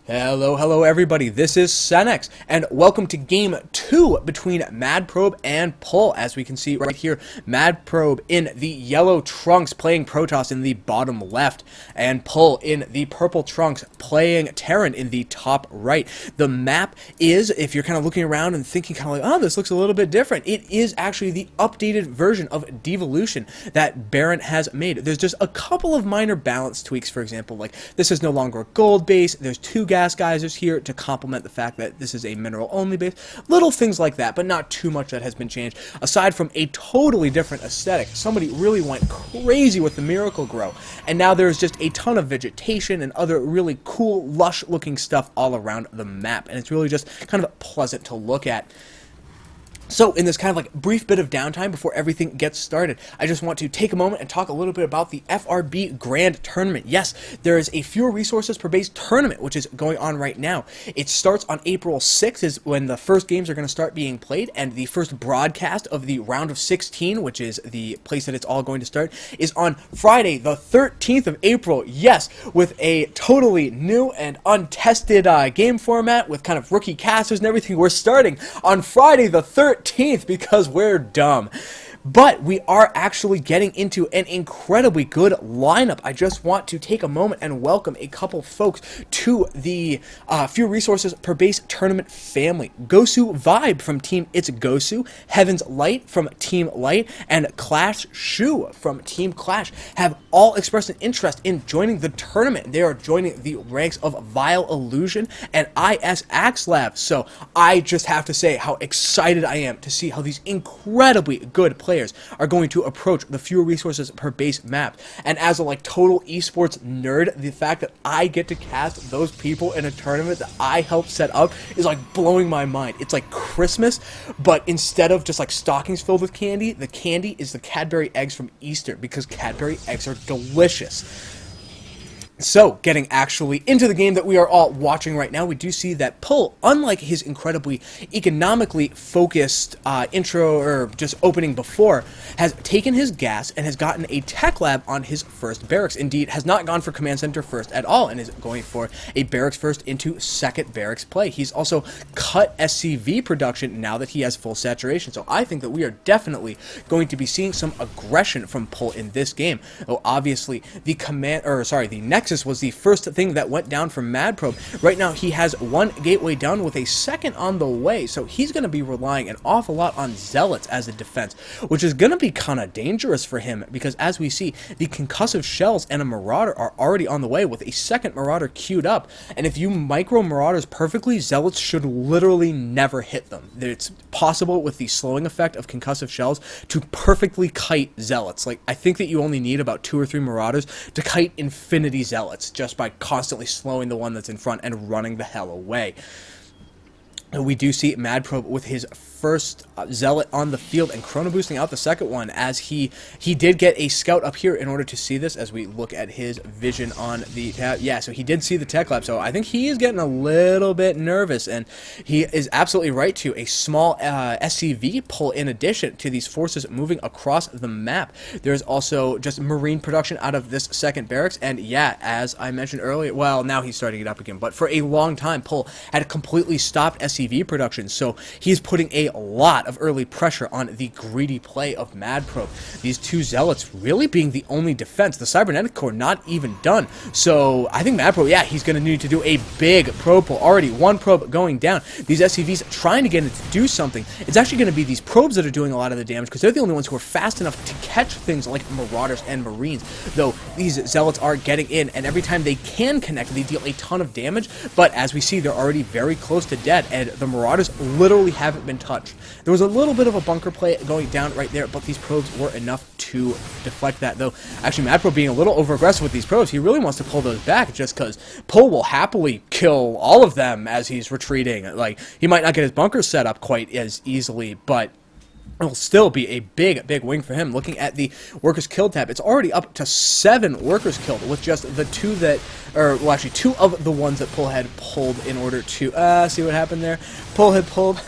Hello everybody, this is Senex, and welcome to Game 2 between MadProbe and Pull. As we can see right here, MadProbe in the yellow trunks playing Protoss in the bottom left, and Pull in the purple trunks playing Terran in the top right. The map is, if you're kind of looking around and thinking kind of like, oh, this looks a little bit different, it is actually the updated version of Devolution that Baron has made. There's just a couple of minor balance tweaks, for example, like this is no longer a gold base, there's two gas geysers here to complement the fact that this is a mineral only base, little things like that, but not too much that has been changed aside from a totally different aesthetic. Somebody really went crazy with the Miracle Grow, and now there's just a ton of vegetation and other really cool lush looking stuff all around the map, and it's really just kind of pleasant to look at. So, in this kind of like brief bit of downtime before everything gets started, I just want to take a moment and talk a little bit about the FRB Grand Tournament. Yes, there is a fewer resources per base tournament, which is going on right now. It starts on April 6th is when the first games are going to start being played, and the first broadcast of the round of 16, which is the place that it's all going to start, is on Friday, the 13th of April. Yes, with a totally new and untested game format with kind of rookie casters and everything. We're starting on Friday the 13th because we're dumb. But we are actually getting into an incredibly good lineup. I just want to take a moment and welcome a couple folks to the Few Resources Per Base Tournament family. Gosu Vibe from Team It's Gosu, Heaven's Light from Team Light, and Clash Shu from Team Clash have all expressed an interest in joining the tournament. They are joining the ranks of Vile Illusion and IS Axlab. So I just have to say how excited I am to see how these incredibly good players are going to approach the Fewer Resources Per Base map. And as a like total esports nerd, the fact that I get to cast those people in a tournament that I helped set up is like blowing my mind. It's like Christmas, but instead of just like stockings filled with candy, the candy is the Cadbury eggs from Easter, because Cadbury eggs are delicious. So, getting actually into the game that we are all watching right now, we do see that Pull, unlike his incredibly economically focused intro or just opening before, has taken his gas and has gotten a tech lab on his first barracks. Indeed, has not gone for command center first at all and is going for a barracks first into second barracks play. He's also cut SCV production now that he has full saturation. So I think that we are definitely going to be seeing some aggression from Pull in this game. Though obviously the Nexus was the first thing that went down from MadProbe. Right now he has one gateway down with a second on the way, so he's going to be relying an awful lot on Zealots as a defense, which is going to be kind of dangerous for him, because as we see, the concussive shells and a Marauder are already on the way with a second Marauder queued up, and if you micro Marauders perfectly, Zealots should literally never hit them. It's possible with the slowing effect of concussive shells to perfectly kite Zealots. Like, I think that you only need about 2 or 3 Marauders to kite infinity Zealots just by constantly slowing the one that's in front and running the hell away. We do see MadProbe with his first Zealot on the field and chrono boosting out the second one, as he did get a scout up here in order to see this as we look at his vision on the tab. Yeah, so he did see the tech lab, so I think he is getting a little bit nervous, and he is absolutely right to a small SCV pull in addition to these forces moving across the map. There's also just marine production out of this second barracks, and yeah, as I mentioned earlier, well, now he's starting it up again, but for a long time Pull had completely stopped SCV production, so he's putting a lot of early pressure on the greedy play of MadProbe. These two Zealots really being the only defense. The Cybernetic Core not even done. So I think MadProbe, yeah, he's going to need to do a big probe pull. Already one probe going down. These SCVs trying to get it to do something. It's actually going to be these probes that are doing a lot of the damage, because they're the only ones who are fast enough to catch things like Marauders and Marines. Though these Zealots are getting in, and every time they can connect, they deal a ton of damage. But as we see, they're already very close to dead, and the Marauders literally haven't been touched. There was a little bit of a bunker play going down right there, but these probes were enough to deflect that. Though, actually, MadProbe being a little over-aggressive with these probes, he really wants to pull those back, just because Pull will happily kill all of them as he's retreating. Like, he might not get his bunker set up quite as easily, but it'll still be a big wing for him. Looking at the workers killed tab, it's already up to 7 workers killed, with just the 2 that, or well, actually 2 of the ones that Pull had pulled in order to see what happened there. Pull had pulled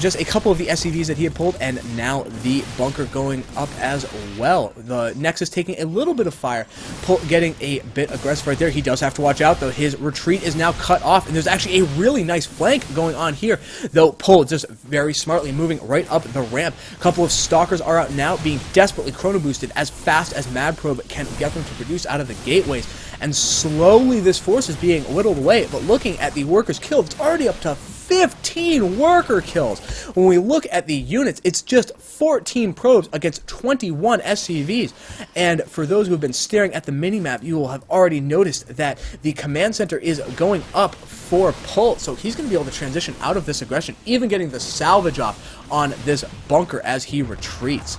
Just a couple of the SCVs that he had pulled, and now the bunker going up as well. The Nexus taking a little bit of fire, Pull getting a bit aggressive right there. He does have to watch out, though. His retreat is now cut off, and there's actually a really nice flank going on here, though Pull just very smartly moving right up the ramp. A couple of Stalkers are out now, being desperately chrono boosted as fast as MadProbe can get them to produce out of the gateways, and slowly this force is being whittled away. But looking at the workers killed, it's already up to 15 worker kills. When we look at the units, it's just 14 probes against 21 SCVs. And for those who have been staring at the minimap, you will have already noticed that the command center is going up for Pull. So he's going to be able to transition out of this aggression, even getting the salvage off on this bunker as he retreats.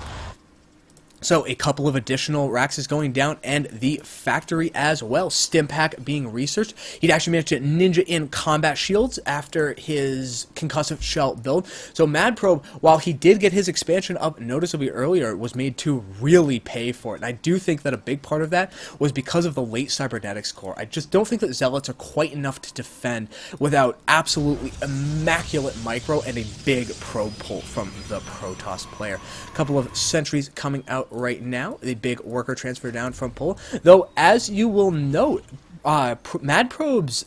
So a couple of additional racks is going down, and the factory as well. Stimpack being researched. He'd actually managed to ninja in combat shields after his concussive shell build. So MadProbe, while he did get his expansion up noticeably earlier, was made to really pay for it. And I do think that a big part of that was because of the late cybernetics core. I just don't think that Zealots are quite enough to defend without absolutely immaculate micro and a big probe pull from the Protoss player. A couple of sentries coming out right now. The big worker transfer down from Pull. Though, as you will note, MadProbe's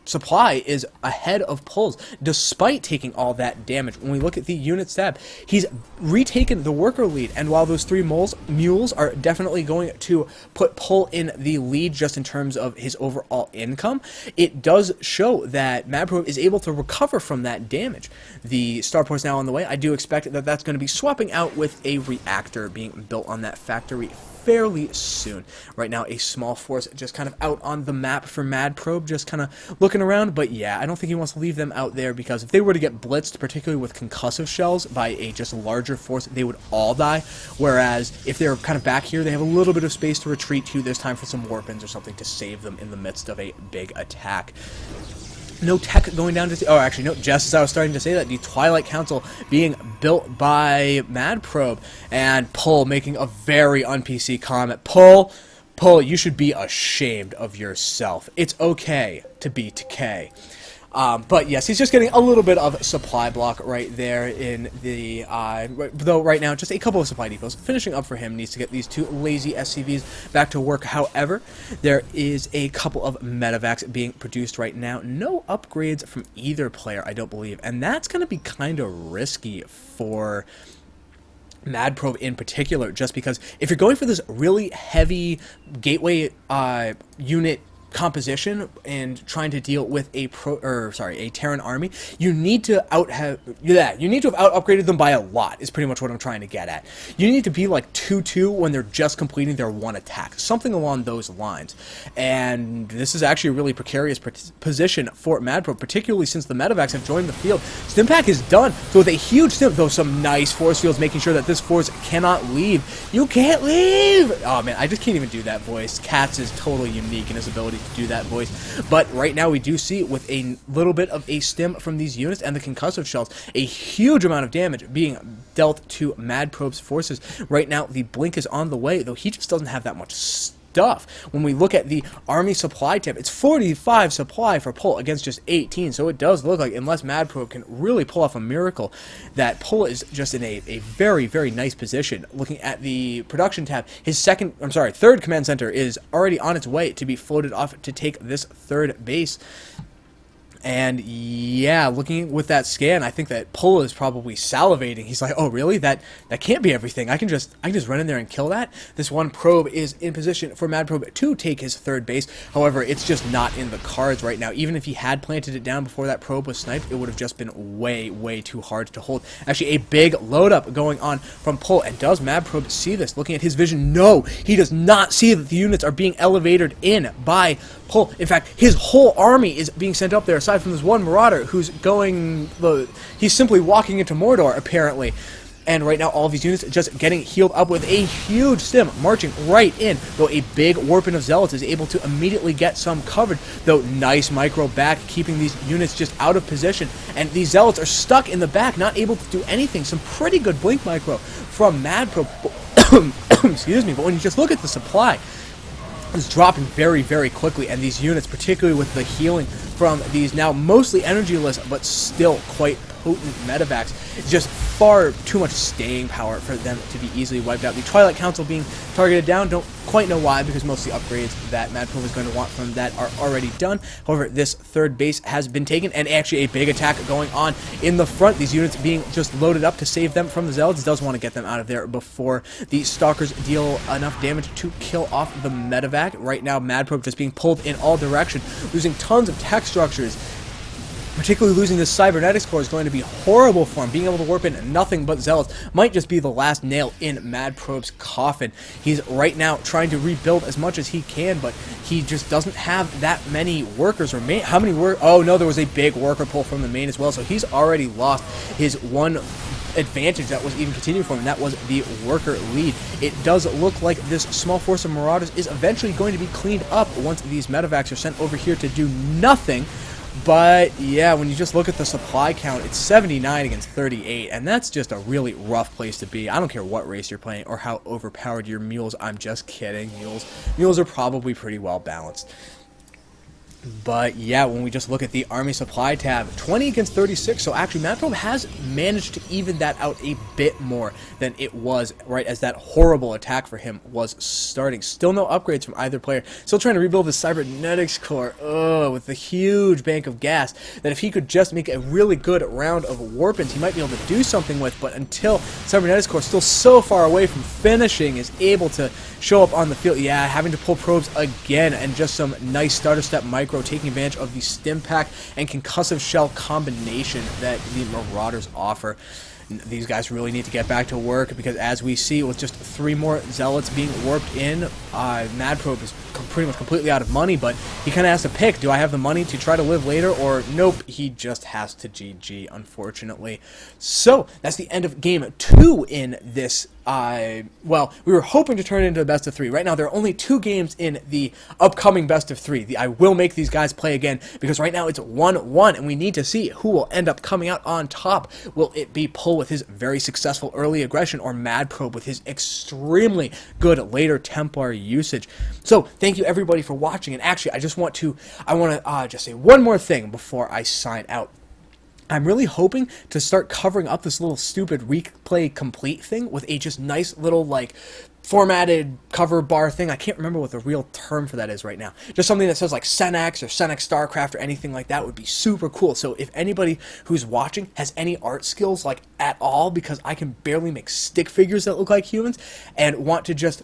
supply is ahead of Pull's, despite taking all that damage. When we look at the units tab, he's retaken the worker lead, and while those 3 mules are definitely going to put Pull in the lead just in terms of his overall income, it does show that MadProbe is able to recover from that damage. The starport's now on the way. I do expect that that's going to be swapping out with a reactor being built on that factory fairly soon. Right now, a small force just kind of out on the map for MadProbe, just kind of looking around, but yeah, I don't think he wants to leave them out there, because if they were to get blitzed, particularly with concussive shells, by a just larger force, they would all die, whereas if they're kind of back here, they have a little bit of space to retreat to. There's time for some warpins or something to save them in the midst of a big attack. No tech going down to... Oh, actually, no, just as I was starting to say that, the Twilight Council being built by MadProbe, and Pull making a very un-PC comment. Pull, you should be ashamed of yourself. It's okay to be decay. But yes, he's just getting a little bit of supply block right there in the, though right now, just a couple of supply depots. Finishing up for him, needs to get these 2 lazy SCVs back to work. However, there is a couple of medevacs being produced right now. No upgrades from either player, I don't believe, and that's going to be kind of risky for MadProbe in particular, just because if you're going for this really heavy gateway unit composition and trying to deal with a Terran army, you need to have out upgraded them by a lot, is pretty much what I'm trying to get at. You need to be like 2-2 when they're just completing their 1 attack, something along those lines. And this is actually a really precarious position for MadProbe, particularly since the medevacs have joined the field. Stimpack is done, so with a huge stim, though some nice force fields, making sure that this force cannot leave. You can't leave! Oh man, I just can't even do that voice. Katz is totally unique in his ability to do that voice. But right now we do see, with a little bit of a stim from these units and the concussive shells, a huge amount of damage being dealt to MadProbe's forces. Right now the blink is on the way, though he just doesn't have that much stuff. When we look at the army supply tab, it's 45 supply for Pull against just 18, so it does look like, unless MadProbe can really pull off a miracle, that Pull is just in a very, very nice position. Looking at the production tab, his third command center is already on its way to be floated off to take this 3rd base. And yeah, looking with that scan, I think that Pull is probably salivating. He's like, oh really? That can't be everything. I can just run in there and kill that. This one probe is in position for MadProbe to take his 3rd base. However, it's just not in the cards right now. Even if he had planted it down before that probe was sniped, it would have just been way, way too hard to hold. Actually, a big load up going on from Pull. And does MadProbe see this? Looking at his vision, no, he does not see that the units are being elevated in by Pull. In fact, his whole army is being sent up there, aside from this one Marauder who's he's simply walking into Mordor, apparently. And right now, all of these units just getting healed up with a huge stim, marching right in, though a big warping of Zealots is able to immediately get some covered, though nice micro back, keeping these units just out of position. And these Zealots are stuck in the back, not able to do anything. Some pretty good blink micro from MadProbe. Excuse me, but when you just look at the supply, is dropping very, very quickly, and these units, particularly with the healing from these now mostly energyless but still quite potent medevacs, just far too much staying power for them to be easily wiped out. The Twilight Council being targeted down, don't quite know why, because most of the upgrades that MadProbe is going to want from that are already done. However, this third base has been taken, and actually a big attack going on in the front. These units being just loaded up to save them from the Zealots. Does want to get them out of there before the Stalkers deal enough damage to kill off the medevac. Right now, MadProbe just being pulled in all directions, losing tons of tech structures. Particularly losing this cybernetics core is going to be horrible for him. Being able to warp in nothing but Zealots might just be the last nail in MadProbe's coffin. He's right now trying to rebuild as much as he can, but he just doesn't have that many workers. Or how many work? Oh no, there was a big worker pull from the main as well, so he's already lost his one advantage that was even continuing for him, and that was the worker lead. It does look like this small force of Marauders is eventually going to be cleaned up once these medevacs are sent over here to do nothing. But yeah, when you just look at the supply count, it's 79 against 38, and that's just a really rough place to be. I don't care what race you're playing or how overpowered your mules. I'm just kidding. Mules are probably pretty well balanced. But yeah, when we just look at the army supply tab, 20 against 36, so actually MadProbe has managed to even that out a bit more than it was right as that horrible attack for him was starting. Still no upgrades from either player. Still trying to rebuild the cybernetics core with the huge bank of gas that if he could just make a really good round of warpins, he might be able to do something with, but until cybernetics core still so far away from finishing is able to show up on the field. Yeah, having to pull probes again, and just some nice starter step micro taking advantage of the stim pack and concussive shell combination that the Marauders offer. These guys really need to get back to work, because as we see, with just 3 more Zealots being warped in, MadProbe is pretty much completely out of money, but he kind of has to pick. Do I have the money to try to live later, or nope, he just has to GG, unfortunately. So, that's the end of game 2 in this. Well, we were hoping to turn it into a best of 3. Right now, there are only 2 games in the upcoming best of 3. I will make these guys play again, because right now it's 1-1, and we need to see who will end up coming out on top. Will it be Pull with his very successful early aggression, or MadProbe with his extremely good later Templar usage? So, thank you everybody for watching, and actually, I want to just say one more thing before I sign out. I'm really hoping to start covering up this little stupid replay complete thing with a just nice little, like, formatted cover bar thing. I can't remember what the real term for that is right now. Just something that says like Senex or Senex StarCraft or anything like that would be super cool. So if anybody who's watching has any art skills like at all, because I can barely make stick figures that look like humans, and want to just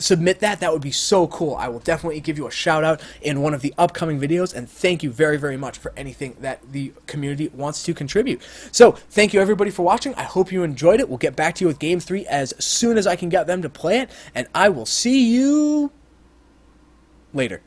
submit that would be so cool. I will definitely give you a shout out in one of the upcoming videos, and thank you very, very much for anything that the community wants to contribute. So, thank you everybody for watching. I hope you enjoyed it. We'll get back to you with Game 3 as soon as I can get them to play it, and I will see you later.